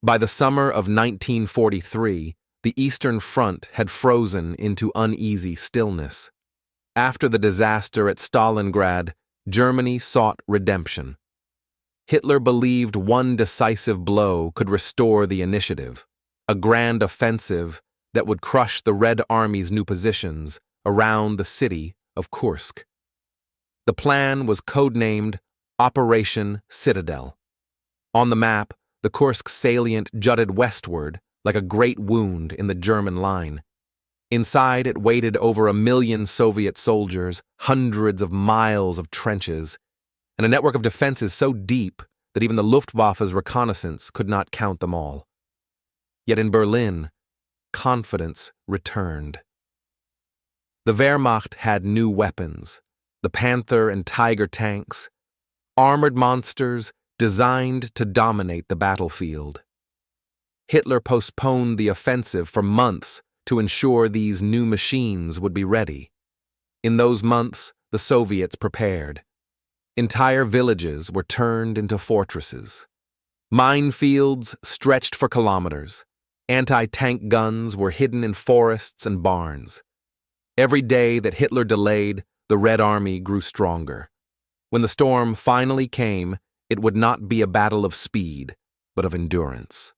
By the summer of 1943, the Eastern Front had frozen into uneasy stillness. After the disaster at Stalingrad, Germany sought redemption. Hitler believed one decisive blow could restore the initiative, a grand offensive that would crush the Red Army's new positions around the city of Kursk. The plan was codenamed Operation Citadel. On the map, the Kursk salient jutted westward like a great wound in the German line. Inside, it waited over 1 million Soviet soldiers, hundreds of miles of trenches, and a network of defenses so deep that even the Luftwaffe's reconnaissance could not count them all. Yet in Berlin, confidence returned. The Wehrmacht had new weapons, the Panther and Tiger tanks, armored monsters designed to dominate the battlefield. Hitler postponed the offensive for months to ensure these new machines would be ready. In those months, the Soviets prepared. Entire villages were turned into fortresses. Minefields stretched for kilometers. Anti-tank guns were hidden in forests and barns. Every day that Hitler delayed, the Red Army grew stronger. When the storm finally came, it would not be a battle of speed, but of endurance.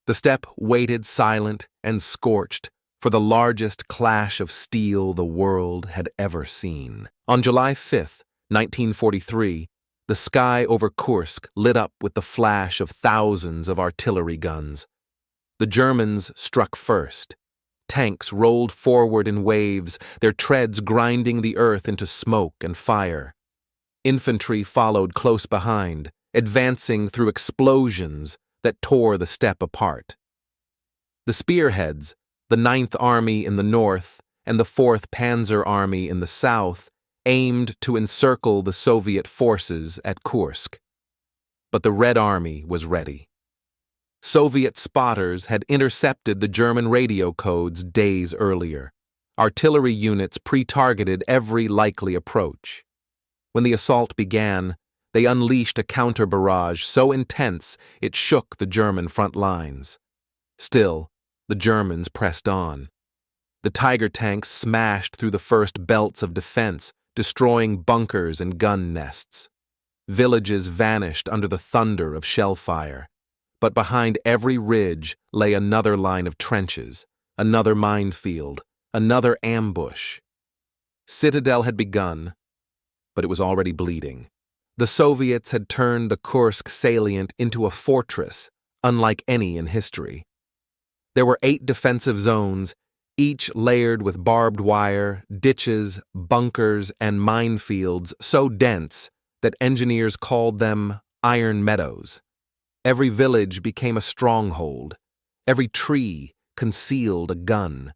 The steppe waited silent and scorched for the largest clash of steel the world had ever seen. On July 5, 1943, the sky over Kursk lit up with the flash of thousands of artillery guns. The Germans struck first. Tanks rolled forward in waves, their treads grinding the earth into smoke and fire. Infantry followed close behind, advancing through explosions that tore the steppe apart. The spearheads, the 9th Army in the north and the 4th Panzer Army in the south, aimed to encircle the Soviet forces at Kursk. But the Red Army was ready. Soviet spotters had intercepted the German radio codes days earlier. Artillery units pre-targeted every likely approach. When the assault began, they unleashed a counter-barrage so intense it shook the German front lines. Still, the Germans pressed on. The Tiger tanks smashed through the first belts of defense, destroying bunkers and gun nests. Villages vanished under the thunder of shell fire. But behind every ridge lay another line of trenches, another minefield, another ambush. Citadel had begun, but it was already bleeding. The Soviets had turned the Kursk salient into a fortress, unlike any in history. There were 8 defensive zones, each layered with barbed wire, ditches, bunkers, and minefields so dense that engineers called them iron meadows. Every village became a stronghold. Every tree concealed a gun.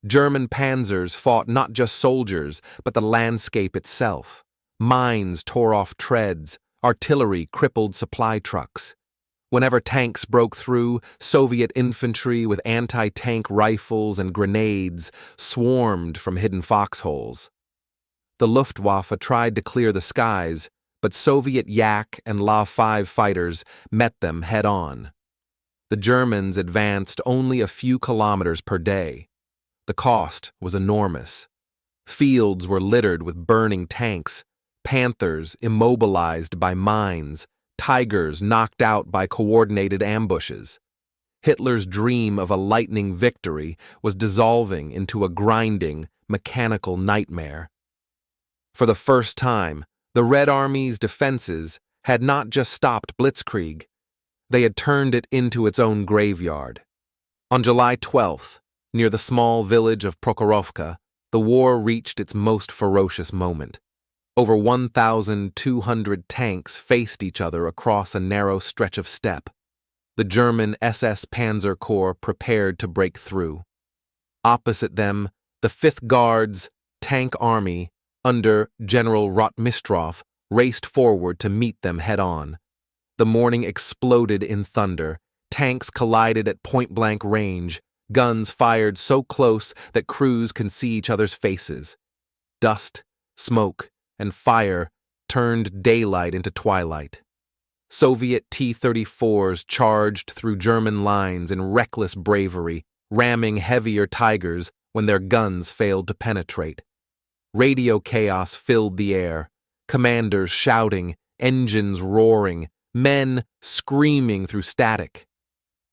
German panzers fought not just soldiers, but the landscape itself. Mines tore off treads. Artillery crippled supply trucks. Whenever tanks broke through, Soviet infantry with anti-tank rifles and grenades swarmed from hidden foxholes. The Luftwaffe tried to clear the skies, but Soviet Yak and La-5 fighters met them head-on. The Germans advanced only a few kilometers per day. The cost was enormous. Fields were littered with burning tanks, Panthers immobilized by mines, Tigers knocked out by coordinated ambushes. Hitler's dream of a lightning victory was dissolving into a grinding, mechanical nightmare. For the first time, the Red Army's defenses had not just stopped blitzkrieg, they had turned it into its own graveyard. On July 12th, near the small village of Prokhorovka, the war reached its most ferocious moment. Over 1,200 tanks faced each other across a narrow stretch of steppe. The German SS Panzer Corps prepared to break through. Opposite them, the 5th Guards tank army under General Rotmistrov raced forward to meet them head-on. The morning exploded in thunder. Tanks collided at point-blank range. Guns fired so close that crews can see each other's faces. Dust, smoke, and fire turned daylight into twilight. Soviet T-34s charged through German lines in reckless bravery, ramming heavier Tigers when their guns failed to penetrate. Radio chaos filled the air, commanders shouting, engines roaring, men screaming through static.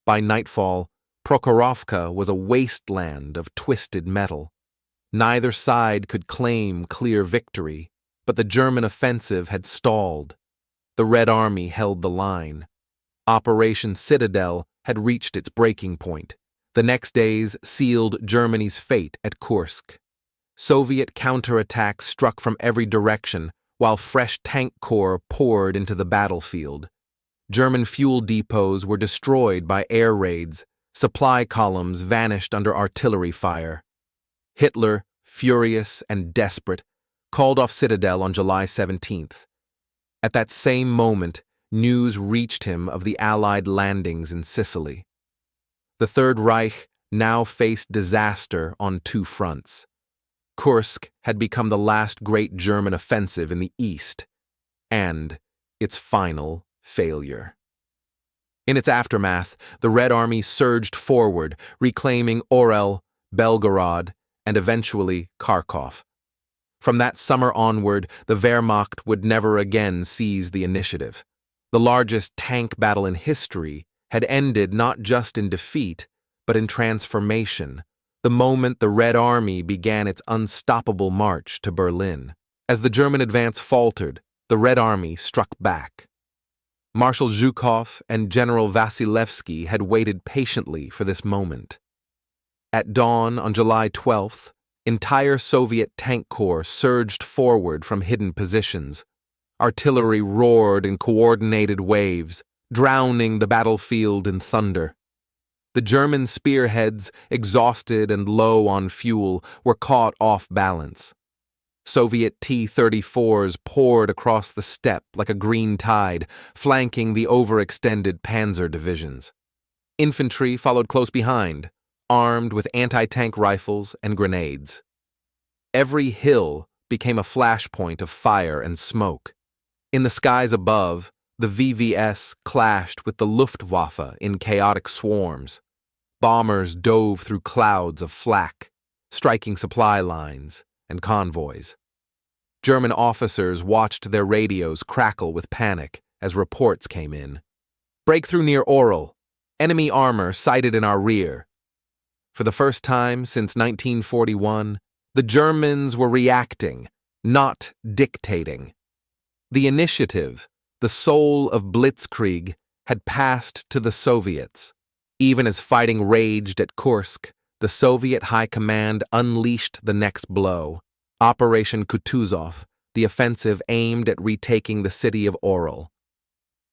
By nightfall, Prokhorovka was a wasteland of twisted metal. Neither side could claim clear victory, but the German offensive had stalled. The Red Army held the line. Operation Citadel had reached its breaking point. The next days sealed Germany's fate at Kursk. Soviet counterattacks struck from every direction, while fresh tank corps poured into the battlefield. German fuel depots were destroyed by air raids. Supply columns vanished under artillery fire. Hitler, furious and desperate, called off Citadel on July 17th. At that same moment, news reached him of the Allied landings in Sicily. The Third Reich now faced disaster on two fronts. Kursk had become the last great German offensive in the East, and its final failure. In its aftermath, the Red Army surged forward, reclaiming Orel, Belgorod, and eventually Kharkov. From that summer onward, the Wehrmacht would never again seize the initiative. The largest tank battle in history had ended not just in defeat, but in transformation, the moment the Red Army began its unstoppable march to Berlin. As the German advance faltered, the Red Army struck back. Marshals Zhukov and General Vasilevsky had waited patiently for this moment. At dawn on July 12th, entire Soviet tank corps surged forward from hidden positions. Artillery roared in coordinated waves, drowning the battlefield in thunder. The German spearheads, exhausted and low on fuel, were caught off balance. Soviet T-34s poured across the steppe like a green tide, flanking the overextended panzer divisions. Infantry followed close behind, armed with anti-tank rifles and grenades. Every hill became a flashpoint of fire and smoke. In the skies above, the VVS clashed with the Luftwaffe in chaotic swarms. Bombers dove through clouds of flak, striking supply lines and convoys. German officers watched their radios crackle with panic as reports came in. Breakthrough near Orel. Enemy armor sighted in our rear. For the first time since 1941, the Germans were reacting, not dictating. The initiative, the soul of Blitzkrieg, had passed to the Soviets. Even as fighting raged at Kursk, the Soviet High Command unleashed the next blow. Operation Kutuzov, the offensive aimed at retaking the city of Orel.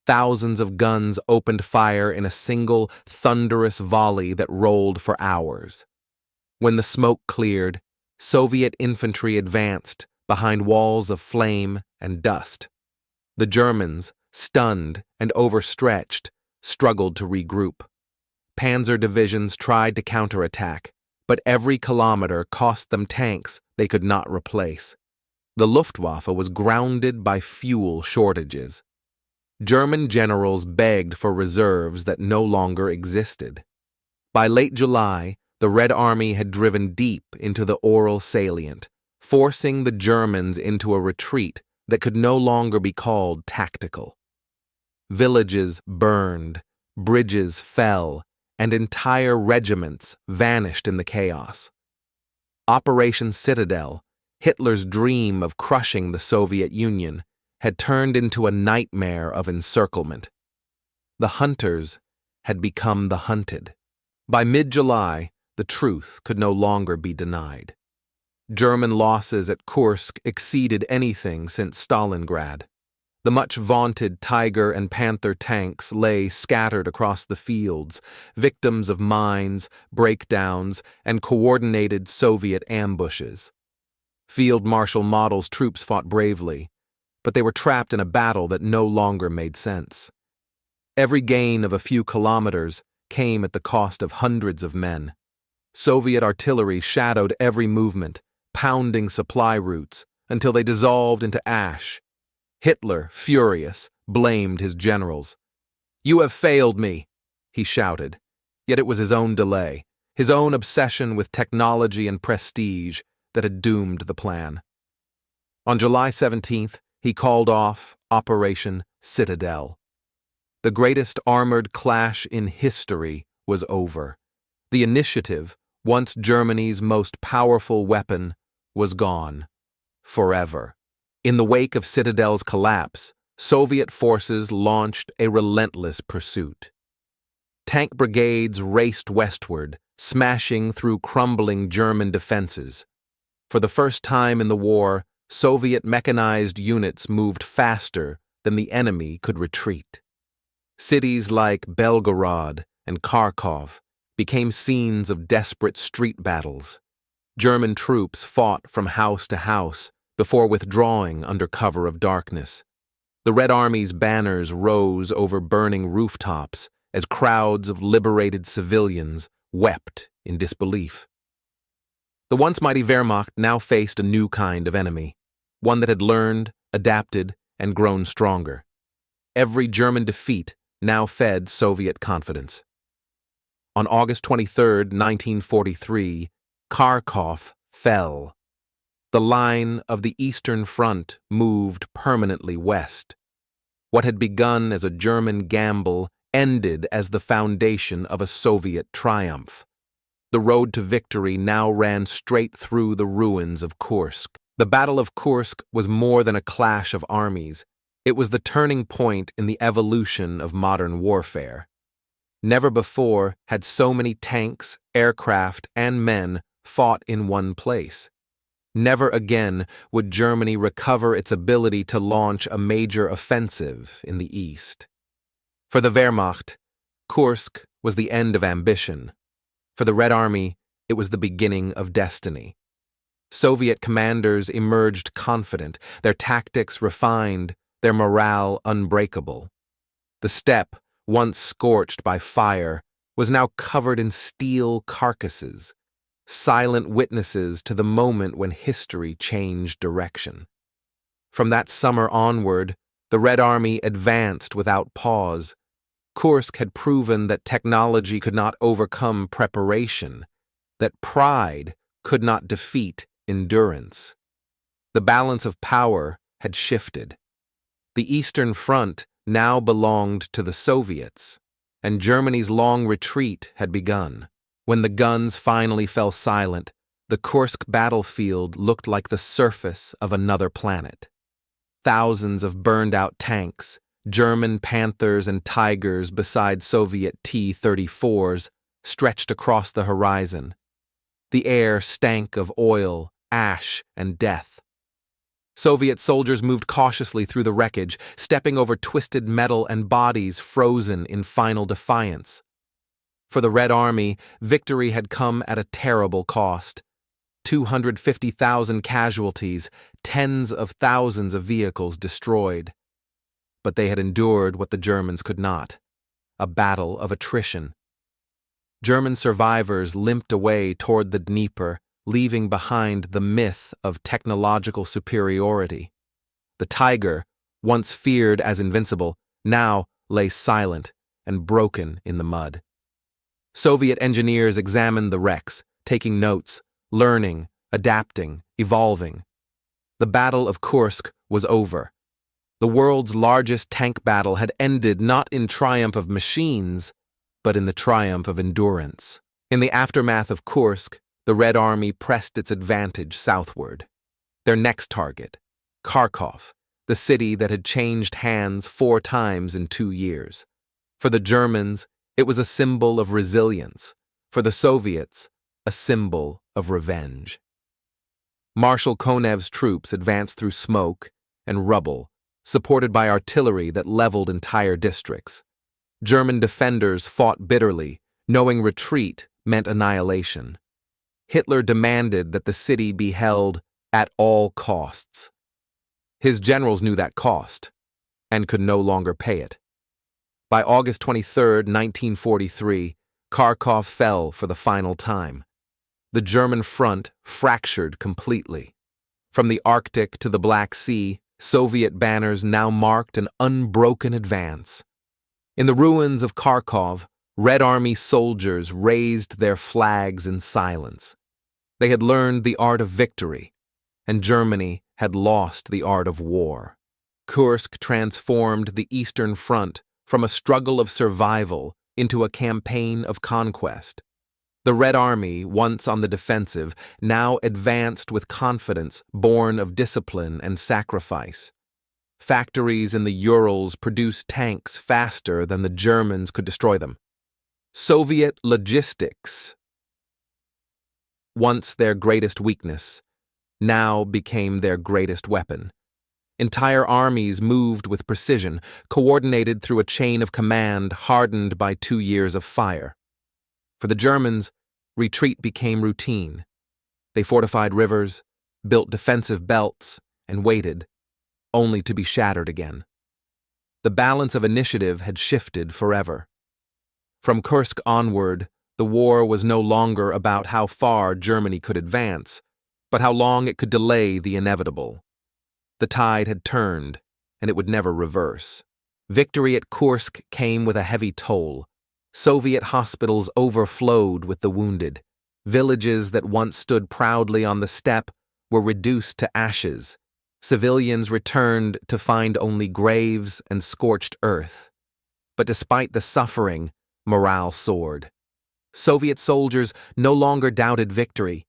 Thousands of guns opened fire in a single, thunderous volley that rolled for hours. When the smoke cleared, Soviet infantry advanced behind walls of flame and dust. The Germans, stunned and overstretched, struggled to regroup. Panzer divisions tried to counterattack, but every kilometer cost them tanks they could not replace. The Luftwaffe was grounded by fuel shortages. German generals begged for reserves that no longer existed. By late July, the Red Army had driven deep into the Orel salient, forcing the Germans into a retreat that could no longer be called tactical. Villages burned, bridges fell, and entire regiments vanished in the chaos. Operation Citadel, Hitler's dream of crushing the Soviet Union, had turned into a nightmare of encirclement. The hunters had become the hunted. By mid-July, the truth could no longer be denied. German losses at Kursk exceeded anything since Stalingrad. The much-vaunted Tiger and Panther tanks lay scattered across the fields, victims of mines, breakdowns, and coordinated Soviet ambushes. Field Marshal Model's troops fought bravely, but they were trapped in a battle that no longer made sense. Every gain of a few kilometers came at the cost of hundreds of men. Soviet artillery shadowed every movement, pounding supply routes until they dissolved into ash. Hitler, furious, blamed his generals. "You have failed me," he shouted. Yet it was his own delay, his own obsession with technology and prestige that had doomed the plan. On July 17th, he called off Operation Citadel. The greatest armored clash in history was over. The initiative, once Germany's most powerful weapon, was gone. Forever. In the wake of Citadel's collapse, Soviet forces launched a relentless pursuit. Tank brigades raced westward, smashing through crumbling German defenses. For the first time in the war, Soviet mechanized units moved faster than the enemy could retreat. Cities like Belgorod and Kharkov became scenes of desperate street battles. German troops fought from house to house before withdrawing under cover of darkness. The Red Army's banners rose over burning rooftops as crowds of liberated civilians wept in disbelief. The once mighty Wehrmacht now faced a new kind of enemy, one that had learned, adapted, and grown stronger. Every German defeat now fed Soviet confidence. On August 23, 1943, Kharkov fell. The line of the Eastern Front moved permanently west. What had begun as a German gamble ended as the foundation of a Soviet triumph. The road to victory now ran straight through the ruins of Kursk. The Battle of Kursk was more than a clash of armies. It was the turning point in the evolution of modern warfare. Never before had so many tanks, aircraft, and men fought in one place. Never again would Germany recover its ability to launch a major offensive in the east. For the Wehrmacht, Kursk was the end of ambition. For the Red Army, it was the beginning of destiny. Soviet commanders emerged confident, their tactics refined, their morale unbreakable. The steppe, once scorched by fire, was now covered in steel carcasses, silent witnesses to the moment when history changed direction. From that summer onward, the Red Army advanced without pause. Kursk had proven that technology could not overcome preparation, that pride could not defeat endurance. The balance of power had shifted. The Eastern Front now belonged to the Soviets, and Germany's long retreat had begun. When the guns finally fell silent, the Kursk battlefield looked like the surface of another planet. Thousands of burned-out tanks, German Panthers and Tigers beside Soviet T-34s, stretched across the horizon. The air stank of oil, ash, and death. Soviet soldiers moved cautiously through the wreckage, stepping over twisted metal and bodies frozen in final defiance. For the Red Army, victory had come at a terrible cost. 250,000 casualties, tens of thousands of vehicles destroyed. But they had endured what the Germans could not, a battle of attrition. German survivors limped away toward the Dnieper, leaving behind the myth of technological superiority. The Tiger, once feared as invincible, now lay silent and broken in the mud. Soviet engineers examined the wrecks, taking notes, learning, adapting, evolving. The Battle of Kursk was over. The world's largest tank battle had ended not in triumph of machines, but in the triumph of endurance. In the aftermath of Kursk, the Red Army pressed its advantage southward. Their next target, Kharkov, the city that had changed hands 4 times in 2 years. For the Germans, it was a symbol of resilience. For the Soviets, a symbol of revenge. Marshal Konev's troops advanced through smoke and rubble, supported by artillery that leveled entire districts. German defenders fought bitterly, knowing retreat meant annihilation. Hitler demanded that the city be held at all costs. His generals knew that cost, and could no longer pay it. By August 23, 1943, Kharkov fell for the final time. The German front fractured completely. From the Arctic to the Black Sea, Soviet banners now marked an unbroken advance. In the ruins of Kharkov, Red Army soldiers raised their flags in silence. They had learned the art of victory, and Germany had lost the art of war. Kursk transformed the Eastern Front from a struggle of survival into a campaign of conquest. The Red Army, once on the defensive, now advanced with confidence born of discipline and sacrifice. Factories in the Urals produced tanks faster than the Germans could destroy them. Soviet logistics, once their greatest weakness, now became their greatest weapon. Entire armies moved with precision, coordinated through a chain of command hardened by 2 years of fire. For the Germans, retreat became routine. They fortified rivers, built defensive belts, and waited, only to be shattered again. The balance of initiative had shifted forever. From Kursk onward, the war was no longer about how far Germany could advance, but how long it could delay the inevitable. The tide had turned, and it would never reverse. Victory at Kursk came with a heavy toll. Soviet hospitals overflowed with the wounded. Villages that once stood proudly on the steppe were reduced to ashes. Civilians returned to find only graves and scorched earth. But despite the suffering, morale soared. Soviet soldiers no longer doubted victory.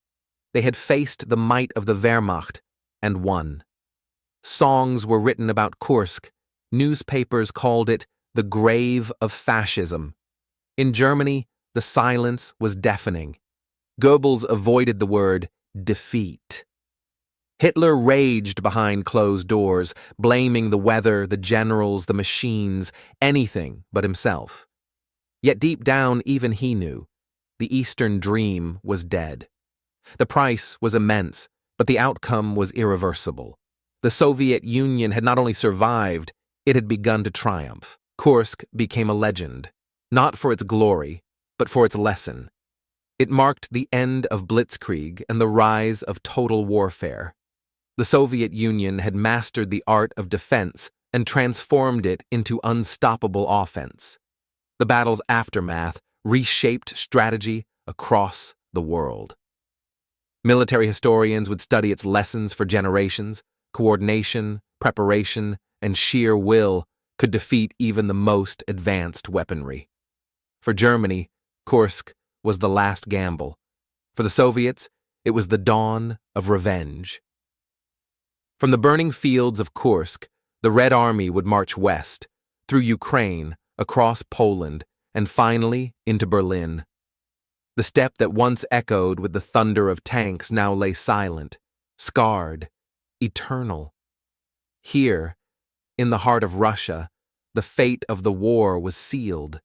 They had faced the might of the Wehrmacht and won. Songs were written about Kursk. Newspapers called it the grave of fascism. In Germany, the silence was deafening. Goebbels avoided the word defeat. Hitler raged behind closed doors, blaming the weather, the generals, the machines, anything but himself. Yet deep down, even he knew, the Eastern dream was dead. The price was immense, but the outcome was irreversible. The Soviet Union had not only survived, it had begun to triumph. Kursk became a legend, not for its glory, but for its lesson. It marked the end of blitzkrieg and the rise of total warfare. The Soviet Union had mastered the art of defense and transformed it into unstoppable offense. The battle's aftermath reshaped strategy across the world. Military historians would study its lessons for generations. Coordination, preparation, and sheer will could defeat even the most advanced weaponry. For Germany, Kursk was the last gamble. For the Soviets, it was the dawn of revenge. From the burning fields of Kursk, the Red Army would march west, through Ukraine, across Poland, and finally into Berlin. The steppe that once echoed with the thunder of tanks now lay silent, scarred, eternal. Here, in the heart of Russia, the fate of the war was sealed,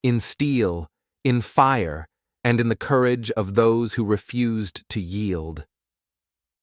in steel, in fire, and in the courage of those who refused to yield.